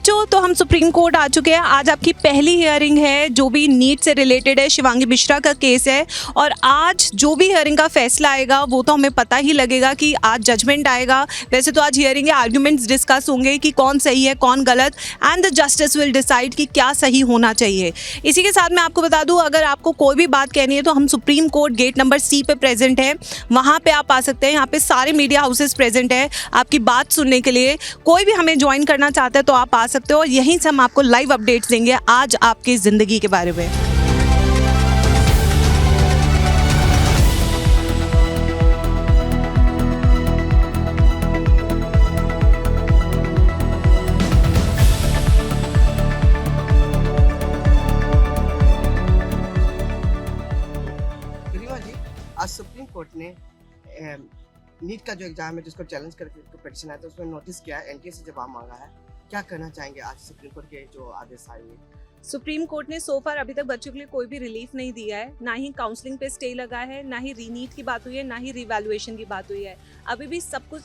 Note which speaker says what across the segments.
Speaker 1: बच्चों, तो हम सुप्रीम कोर्ट आ चुके हैं। आज आपकी पहली हियरिंग है जो भी नीट से रिलेटेड है। शिवांगी मिश्रा का केस है और आज जो भी हियरिंग का फैसला आएगा वो तो हमें पता ही लगेगा कि आज जजमेंट आएगा। वैसे तो आज हियरिंग है, आर्ग्यूमेंट्स डिस्कस होंगे कि कौन सही है कौन गलत, and the justice will decide कि क्या सही होना चाहिए। इसी के साथ मैं आपको बता दूं, अगर आपको कोई भी बात कहनी है तो हम Supreme Court gate number C पे प्रेजेंट है, वहाँ पे आप आ सकते हैं। यहाँ पे सारे मीडिया हाउसेस प्रेजेंट है आपकी बात सुनने के लिए। कोई भी हमें ज्वाइन करना चाहता है तो आप आ सकते हो और यहीं से हम आपको लाइव अपडेट्स देंगे आज आपकी ज़िंदगी के बारे में।
Speaker 2: आज सुप्रीम कोर्ट ने नीट का जो एग्जाम है जिसको चैलेंज करके पिटीशन आया था उसमें नोटिस किया है, एनटीए से जवाब मांगा है। क्या कहना चाहेंगे आज सुप्रीम कोर्ट के जो आदेश आए हुए?
Speaker 1: सुप्रीम कोर्ट ने सो फार अभी तक बच्चों के लिए कोई भी रिलीफ नहीं दिया है, ना ही काउंसलिंग पे स्टे लगा है, ना ही रीनीट की बात हुई है, ना ही रिवैल्यूएशन की बात हुई है। अभी भी सब कुछ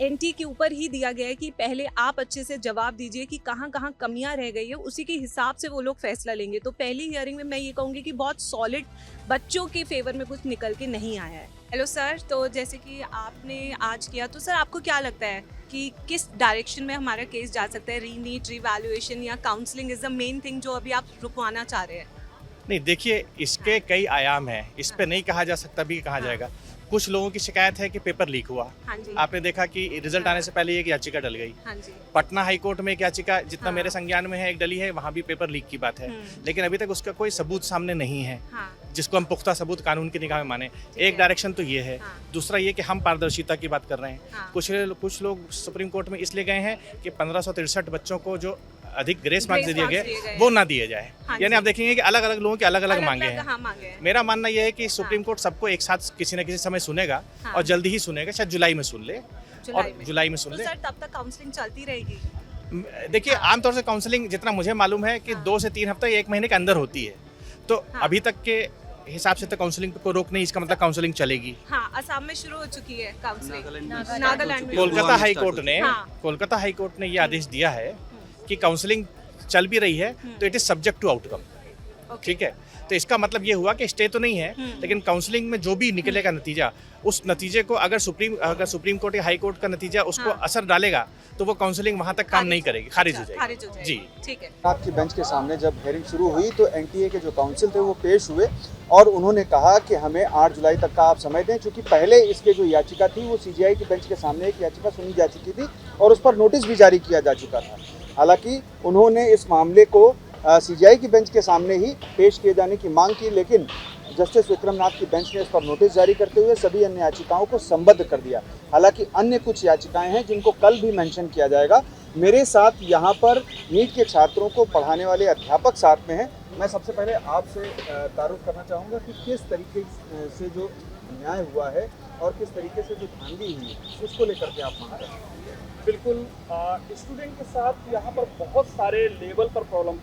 Speaker 1: एनटी के ऊपर ही दिया गया है कि पहले आप अच्छे से जवाब दीजिए कि कहाँ कहाँ कमियां रह गई है, उसी के हिसाब से वो लोग फैसला लेंगे। तो पहली हियरिंग में मैं ये कहूँगी कि बहुत सॉलिड बच्चों के फेवर में कुछ निकल के नहीं आया है। हेलो सर, तो जैसे कि आपने आज किया, तो सर आपको क्या लगता है कि किस डायरेक्शन में हमारा केस जा सकता है? रीनीट, रिवैल्यूएशन या counselling is the main thing जो अभी आप रुकवाना चाह रहे हैं?
Speaker 3: नहीं, देखिए इसके कई आयाम हैं, इस पे नहीं कहा जा सकता भी कहा जाएगा। कुछ लोगों की शिकायत है कि पेपर लीक हुआ।
Speaker 1: हाँ जी।
Speaker 3: आपने देखा कि रिजल्ट आने से पहले एक याचिका डल गई।
Speaker 1: हाँ जी।
Speaker 3: पटना हाई कोर्ट में एक याचिका जितना
Speaker 1: हाँ।
Speaker 3: मेरे संज्ञान में है एक डली है, वहाँ भी पेपर लीक की बात है, लेकिन अभी तक उसका कोई सबूत सामने नहीं है।
Speaker 1: हाँ।
Speaker 3: जिसको हम पुख्ता सबूत कानून की निगाह में माने। एक डायरेक्शन तो ये है।
Speaker 1: हाँ।
Speaker 3: दूसरा ये कि हम पारदर्शिता की बात कर रहे हैं।
Speaker 1: हाँ।
Speaker 3: कुछ लोग सुप्रीम कोर्ट में इसलिए गए हैं कि 1563 बच्चों को जो अधिक ग्रेस मार्क्स दिए गए वो ना दिए जाए।
Speaker 1: हाँ
Speaker 3: यानी आप देखेंगे कि अलग अलग लोगों के अलग अलग मांगे हैं।
Speaker 1: हाँ, मांगे हैं।
Speaker 3: मेरा मानना यह है कि सुप्रीम कोर्ट सबको एक साथ किसी न किसी समय सुनेगा।
Speaker 1: हाँ।
Speaker 3: और जल्दी ही सुनेगा, शायद जुलाई में सुन ले। और जुलाई में सुन
Speaker 1: तो
Speaker 3: ले।
Speaker 1: सर तब तक काउंसलिंग चलती रहेगी?
Speaker 3: देखिए आमतौर से काउंसलिंग जितना मुझे मालूम है कि 2 से 3 हफ्ते 1 महीने के अंदर होती है। तो अभी तक के हिसाब से तो काउंसलिंग को रोक नहीं, इसका मतलब काउंसलिंग चलेगी।
Speaker 1: हाँ, असम में शुरू हो चुकी है काउंसलिंग, नागालैंड में।
Speaker 3: कोलकाता हाई कोर्ट ने ये आदेश दिया है कि काउंसलिंग चल भी रही है तो it is subject to outcome. ठीक है, तो इसका मतलब ये हुआ कि स्टे तो नहीं है, लेकिन काउंसलिंग में जो भी निकलेगा नतीजा, उस नतीजे को अगर सुप्रीम कोर्ट या हाई कोर्ट का नतीजा उसको असर डालेगा तो वो काउंसलिंग वहां तक काम नहीं करेगी, खारिज हो जाएगी। जी
Speaker 1: ठीक है।
Speaker 4: आपकी बेंच के सामने जब हेयरिंग शुरू हुई तो एनटीए के जो काउंसिल थे वो पेश हुए और उन्होंने कहा कि हमें 8 जुलाई तक का आप समय दें, क्योंकि पहले इसके जो याचिका थी वो सीजीआई की बेंच के सामने एक याचिका सुनी जा चुकी थी और उस पर नोटिस भी जारी किया जा चुका था। हालांकि उन्होंने इस मामले को सीजीआई की बेंच के सामने ही पेश किए जाने की मांग की, लेकिन जस्टिस विक्रमनाथ की बेंच ने इस पर नोटिस जारी करते हुए सभी अन्य याचिकाओं को संबद्ध कर दिया। हालांकि अन्य कुछ याचिकाएं हैं जिनको कल भी मेंशन किया जाएगा। मेरे साथ यहाँ पर नीट के छात्रों को पढ़ाने वाले अध्यापक साथ में हैं। मैं सबसे पहले आपसे तारुफ करना चाहूँगा कि किस तरीके से जो न्याय हुआ है और किस तरीके से जो धांधली हुई है उसको लेकर के आप मांग रहे हैं।
Speaker 5: बिल्कुल, स्टूडेंट के साथ यहाँ पर बहुत सारे लेवल पर प्रॉब्लम।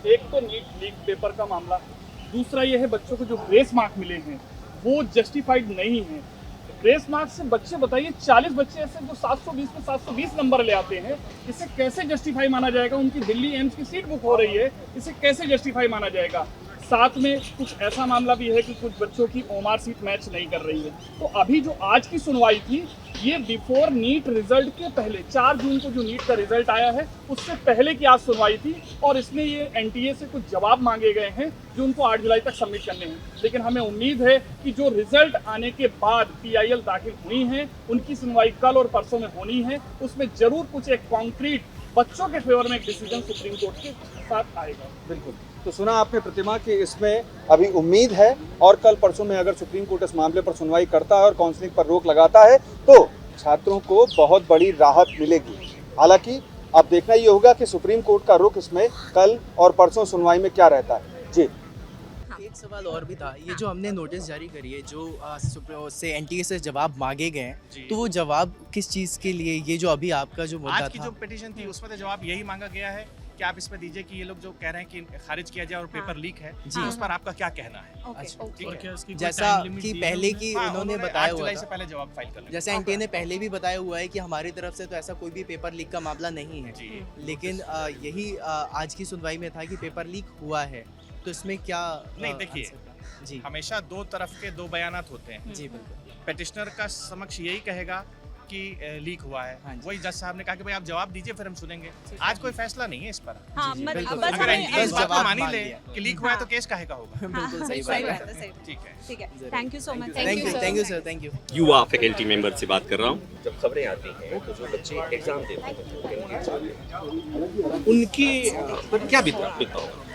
Speaker 5: एक तो नीट लीक पेपर का मामला, दूसरा ये है बच्चों को जो ग्रेस मार्क मिले हैं वो जस्टिफाइड नहीं है। ग्रेस मार्क से बच्चे, बताइए 40 बच्चे ऐसे जो 720 में 720 नंबर ले आते हैं, इसे कैसे जस्टिफाई माना जाएगा? उनकी दिल्ली एम्स की सीट बुक हो रही है, इसे कैसे जस्टिफाई माना जाएगा? साथ में कुछ ऐसा मामला भी है कि कुछ बच्चों की ओमार सीट मैच नहीं कर रही है। तो अभी जो आज की सुनवाई थी ये बिफोर नीट रिजल्ट के पहले, 4 जून को जो नीट का रिजल्ट आया है उससे पहले की आज सुनवाई थी और इसमें ये एनटीए से कुछ जवाब मांगे गए हैं जो उनको 8 जुलाई तक सबमिट करने हैं। लेकिन हमें उम्मीद है कि जो रिजल्ट आने के बाद पीआईएल दाखिल हुई हैं उनकी सुनवाई कल और परसों में होनी है, उसमें जरूर कुछ एक कॉन्क्रीट बच्चों के फेवर में एक डिसीजन सुप्रीम कोर्ट के साथ आएगा।
Speaker 4: बिल्कुल, तो सुना आपने प्रतिमा कि इसमें अभी उम्मीद है और कल परसों में अगर सुप्रीम कोर्ट इस मामले पर सुनवाई करता है और काउंसलिंग पर रोक लगाता है तो छात्रों को बहुत बड़ी राहत मिलेगी। हालांकि अब देखना ये होगा कि सुप्रीम कोर्ट का रुख इसमें कल और परसों सुनवाई में क्या रहता है। जी,
Speaker 6: एक सवाल और भी था, ये जो हमने नोटिस जारी करी है जो से एनटीए से जवाब मांगे गए हैं, तो वो जवाब किस चीज़ के लिए? ये जो अभी आपका जो मुद्दा
Speaker 3: आज की
Speaker 6: था,
Speaker 3: जो पिटीशन थी उसमें तो जवाब यही मांगा गया है कि आप इसमें दीजिए कि ये लोग जो कह रहे हैं कि खारिज किया जाए और
Speaker 1: हाँ।
Speaker 3: पेपर लीक है,
Speaker 1: हाँ।
Speaker 3: उस पर आपका क्या कहना है?
Speaker 1: ओके,
Speaker 6: अच्छा,
Speaker 1: ओके।
Speaker 3: ठीक है।
Speaker 6: जैसा कि पहले की
Speaker 3: हाँ,
Speaker 6: उन्होंने
Speaker 3: 8
Speaker 6: बताया हुआ
Speaker 3: जुलाई से
Speaker 6: था,
Speaker 3: पहले जवाब फाइल कर लेंगे।
Speaker 6: जैसे एनटीए ने पहले भी बताया हुआ है कि हमारी तरफ से तो ऐसा कोई भी पेपर लीक का मामला नहीं है,
Speaker 3: जी।
Speaker 6: लेकिन यही आज की सुनवाई में था कि पेपर लीक हुआ है, तो इसमें क्या
Speaker 3: नहीं, देखिए,
Speaker 6: आंसर था? जी
Speaker 3: हमेशा दो तरफ के दो बयानात होते हैं।
Speaker 6: जी बिल्कुल।
Speaker 3: पेटिशनर का समक्ष यही कहेगा कि लीक हुआ है,
Speaker 6: हाँ जी।
Speaker 3: वही जज साहब ने कहा कि भाई आप जवाब दीजिए फिर हम सुनेंगे। आज कोई फैसला नहीं है इस पर।
Speaker 1: हाँ,
Speaker 6: जी,
Speaker 1: मतलब
Speaker 6: बिल्कुल।
Speaker 1: बस
Speaker 3: अगर
Speaker 1: हमें
Speaker 3: एनटीए इस
Speaker 6: बस
Speaker 3: बात को
Speaker 6: जवाब
Speaker 3: मान ही
Speaker 6: मान
Speaker 3: ले
Speaker 6: लिया।
Speaker 3: कि लीक हुआ है तो
Speaker 1: हाँ।
Speaker 3: केस काहे का होगा?
Speaker 6: बिल्कुल सही
Speaker 1: सही
Speaker 6: बात
Speaker 1: बात है, सही बात है।
Speaker 3: ठीक है।
Speaker 1: ठीक है,
Speaker 6: जरूर।
Speaker 1: Thank you so much.
Speaker 6: Thank you sir, thank you.
Speaker 7: युवा फैकल्टी मेंबर से बात कर रहा हूँ।
Speaker 8: जब खबरें आती हैं तो जो बच्चे एग्जाम देते हैं उनकी पर क्या बीतता होगा?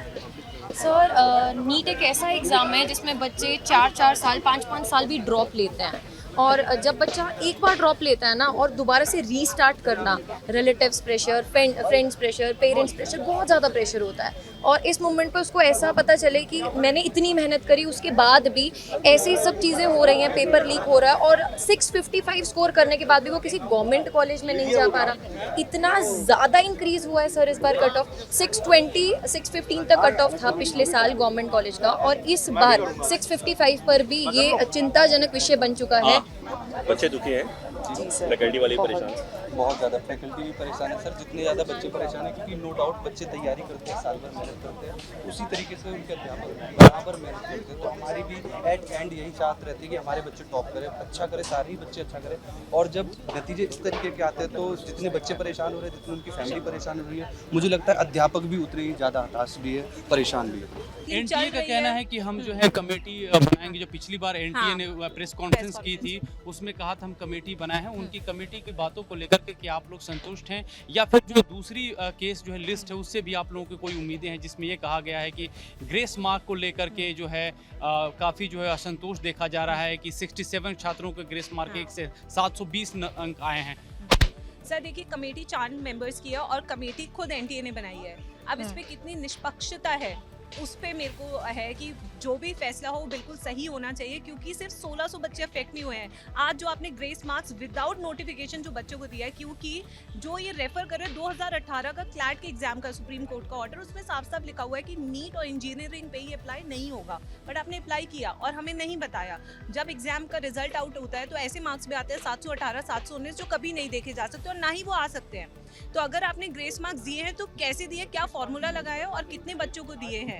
Speaker 9: सर नीट एक ऐसा एग्ज़ाम है जिसमें बच्चे 4-4 साल 5-5 साल भी ड्रॉप लेते हैं, और जब बच्चा एक बार ड्रॉप लेता है ना और दोबारा से रीस्टार्ट करना, relatives pressure, friends pressure, parents pressure, बहुत ज़्यादा प्रेशर होता है। और इस मोमेंट पे उसको ऐसा पता चले कि मैंने इतनी मेहनत करी, उसके बाद भी ऐसी सब चीज़ें हो रही हैं, पेपर लीक हो रहा है, और 655 स्कोर करने के बाद भी वो किसी गवर्नमेंट कॉलेज में नहीं जा पा रहा। इतना ज़्यादा इंक्रीज़ हुआ है सर इस बार कट ऑफ, 620 615 तक कट ऑफ था पिछले साल गवर्नमेंट कॉलेज का, और इस बार 655 पर भी ये चिंताजनक विषय बन चुका है।
Speaker 8: बच्चे दुखी हैं, फैकल्टी वाले परेशान हैं।
Speaker 10: बहुत ज़्यादा फैकल्टी भी परेशान है सर, जितने ज़्यादा बच्चे परेशान हैं, क्योंकि नो डाउट बच्चे तैयारी करते हैं, साल भर मेहनत करते हैं, उसी तरीके से उनके अध्यापक बराबर मेहनत करते हैं। तो हमारी भी एट एंड यही चाहत रहती है कि हमारे बच्चे टॉप करें, अच्छा करें, सारे ही बच्चे अच्छा करें। और जब नतीजे इस तरीके के आते हैं तो जितने बच्चे परेशान हो रहे हैं, जितनी उनकी फैमिली परेशान हो रही है, मुझे लगता है अध्यापक भी उतने ही ज़्यादा हताश भी है, परेशान भी है।
Speaker 11: एनटीए का कहना है कि हम जो है कमेटी बनाएंगे। जो पिछली बार एनटीए ने प्रेस कॉन्फ्रेंस की थी उसमें कहा था हम कमेटी बनाए हैं, उनकी कमेटी की बातों को लेकर के कि आप लोग संतुष्ट हैं, या फिर जो दूसरी केस जो है लिस्ट है उससे भी आप लोगों की कोई उम्मीदें हैं, जिसमें ये कहा गया है कि ग्रेस मार्क को लेकर के जो है काफ़ी जो है असंतोष देखा जा रहा है कि 67 छात्रों के ग्रेस मार्क 1 से 720 अंक आए हैं।
Speaker 1: सर देखिए, कमेटी 4 मेंबर्स की है और कमेटी खुद एनटीए ने बनाई है। अब इस पे कितनी निष्पक्षता है उस पे मेरे को है कि जो भी फैसला हो वो बिल्कुल सही होना चाहिए, क्योंकि सिर्फ 1600 बच्चे अफेक्ट नहीं हुए हैं। आज जो आपने ग्रेस मार्क्स विदाउट नोटिफिकेशन जो बच्चों को दिया है, क्योंकि जो ये रेफर कर रहे हैं 2018 का क्लैट के एग्जाम का सुप्रीम कोर्ट का ऑर्डर, उसमें साफ साफ लिखा हुआ है कि नीट और इंजीनियरिंग पे ही अप्लाई नहीं होगा, बट आपने अप्लाई किया और हमें नहीं बताया। जब एग्जाम का रिजल्ट आउट होता है तो ऐसे मार्क्स भी आते हैं 718, 719 जो कभी नहीं देखे जा सकते और ना ही वो आ सकते हैं। तो अगर आपने ग्रेस मार्क्स दिए हैं तो कैसे दिए, क्या फॉर्मूला लगाया और कितने बच्चों को दिए हैं?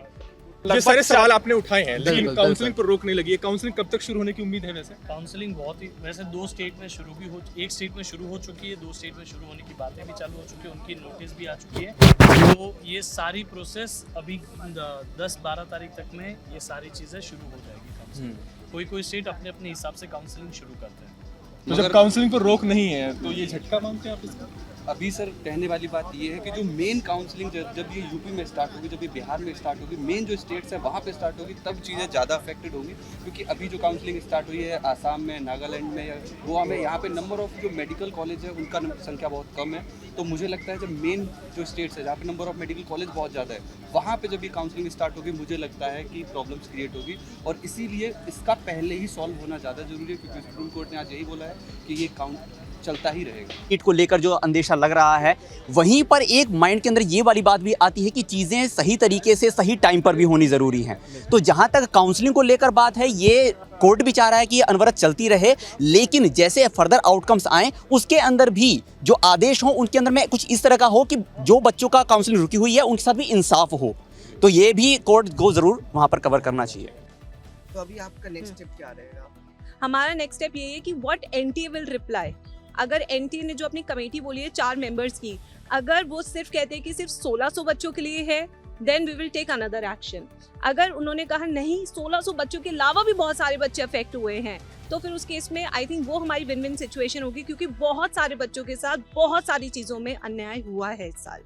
Speaker 12: ये सारे सवाल आपने उठाए हैं, लेकिन काउंसलिंग पर रोक नहीं लगी है। काउंसलिंग कब तक शुरू होने की उम्मीद है? वैसे
Speaker 11: काउंसलिंग बहुत ही वैसे 2 स्टेट में शुरू भी हो, एक स्टेट में शुरू हो चुकी है, 2 स्टेट में शुरू होने की बातें भी चालू हो चुकी है, उनकी नोटिस भी आ चुकी है। तो ये सारी प्रोसेस अभी 10-12 तारीख तक में ये सारी चीज़ें शुरू हो जाएगी काउंसलिंग। कोई स्टेट अपने अपने हिसाब से काउंसलिंग शुरू करते हैं।
Speaker 12: तो जब काउंसलिंग पर रोक नहीं है तो ये झटका मानते हैं आप इसका?
Speaker 10: अभी सर कहने वाली बात ये है कि जो मेन काउंसलिंग जब ये यूपी में स्टार्ट होगी, जब ये बिहार में स्टार्ट होगी, मेन जो स्टेट्स है वहाँ पे स्टार्ट होगी, तब चीज़ें ज़्यादा अफेक्टेड होंगी। क्योंकि अभी जो काउंसलिंग स्टार्ट हुई है आसाम में, नागालैंड में या गोवा में, यहाँ पे नंबर ऑफ जो मेडिकल कॉलेज है उनका संख्या बहुत कम है। तो मुझे लगता है जब मेन जो स्टेट्स है जहाँ पे नंबर ऑफ मेडिकल कॉलेज बहुत ज़्यादा है, वहाँ पे जब ये काउंसलिंग स्टार्ट होगी, मुझे लगता है कि प्रॉब्लम्स क्रिएट होगी, और इसीलिए इसका पहले ही सॉल्व होना ज़्यादा जरूरी है। क्योंकि सुप्रीम कोर्ट ने आज यही बोला है कि ये चलता ही रहेगा।
Speaker 13: नीट को लेकर जो अंदेशा लग रहा है, वहीं पर एक माइंड के अंदर ये वाली बात भी आती है कि चीज़ें सही तरीके से सही टाइम पर भी होनी ज़रूरी हैं। तो जहाँ तक काउंसलिंग को लेकर बात है, ये कोर्ट भी चाह रहा है कि ये अनवरत चलती रहे, लेकिन जैसे फर्दर आउटकम्स आएँ उसके अंदर भी जो आदेश हों उनके अंदर में कुछ इस तरह का हो कि जो बच्चों का काउंसलिंग रुकी हुई है उनके साथ भी इंसाफ हो। तो ये भी कोर्ट को ज़रूर वहाँ पर कवर करना चाहिए।
Speaker 2: तो अभी आपका नेक्स्ट स्टेप क्या रहेगा?
Speaker 1: हमारा नेक्स्ट स्टेप ये है कि व्हाट एनटीए विल रिप्लाई। अगर एनटीए ने जो अपनी कमेटी बोली है 4 मेंबर्स की, अगर वो सिर्फ कहते हैं कि सिर्फ 1600 बच्चों के लिए है, then we will take another action. अगर उन्होंने कहा नहीं 1600 बच्चों के अलावा भी बहुत सारे बच्चे अफेक्ट हुए हैं, तो फिर उस केस में आई थिंक वो हमारी विन विन सिचुएशन होगी, क्योंकि बहुत सारे बच्चों के साथ बहुत सारी चीज़ों में अन्याय हुआ है इस साल।